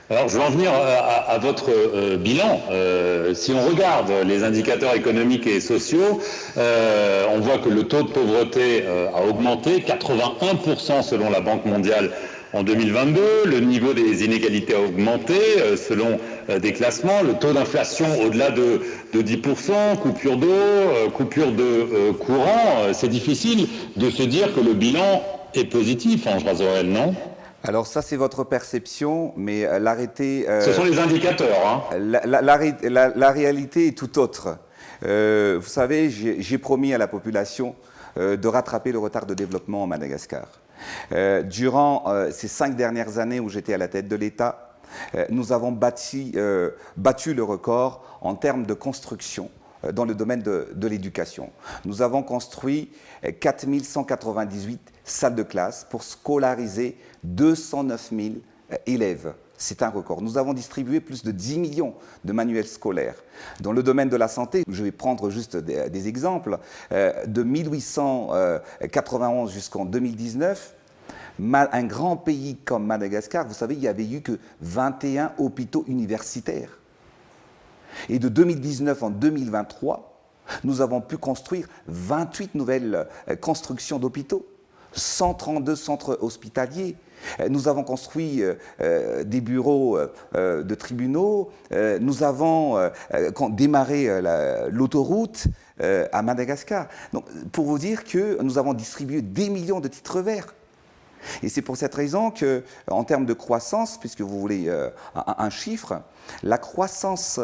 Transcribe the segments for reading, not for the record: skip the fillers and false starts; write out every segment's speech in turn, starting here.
Alors, je veux en venir à votre bilan. Si on regarde les indicateurs économiques et sociaux, on voit que le taux de pauvreté a augmenté, 81% selon la Banque mondiale en 2022. Le niveau des inégalités a augmenté selon des classements. Le taux d'inflation au-delà de 10%, coupure d'eau, coupure de courant. C'est difficile de se dire que le bilan est positif, Ange Razorel, non? Alors ça, c'est votre perception, mais Ce sont les indicateurs, hein. la réalité est tout autre. Vous savez, j'ai promis à la population de rattraper le retard de développement en Madagascar. Durant ces 5 dernières années où j'étais à la tête de l'État, nous avons battu le record en termes de construction dans le domaine de l'éducation. Nous avons construit 4 198 salles de classe pour scolariser 209 000 élèves. C'est un record. Nous avons distribué plus de 10 millions de manuels scolaires. Dans le domaine de la santé, je vais prendre juste des exemples. De 1891 jusqu'en 2019, un grand pays comme Madagascar, vous savez, il n'y avait eu que 21 hôpitaux universitaires. Et de 2019 en 2023, nous avons pu construire 28 nouvelles constructions d'hôpitaux, 132 centres hospitaliers. Nous avons construit des bureaux de tribunaux. Nous avons démarré l'autoroute à Madagascar. Donc, pour vous dire que nous avons distribué des millions de titres verts. Et c'est pour cette raison qu'en termes de croissance, puisque vous voulez un chiffre, la croissance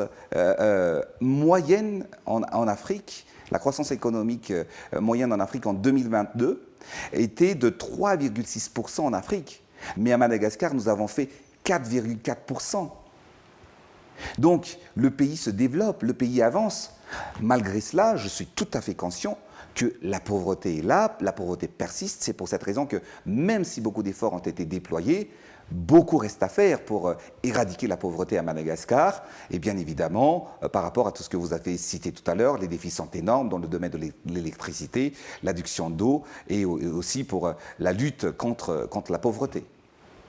moyenne en Afrique, la croissance économique moyenne en Afrique en 2022 était de 3,6% en Afrique. Mais à Madagascar, nous avons fait 4,4%. Donc, le pays se développe, le pays avance. Malgré cela, je suis tout à fait conscient que la pauvreté est là, la pauvreté persiste. C'est pour cette raison que même si beaucoup d'efforts ont été déployés, beaucoup reste à faire pour éradiquer la pauvreté à Madagascar. Et bien évidemment, par rapport à tout ce que vous avez cité tout à l'heure, les défis sont énormes dans le domaine de l'électricité, l'adduction d'eau et aussi pour la lutte contre la pauvreté.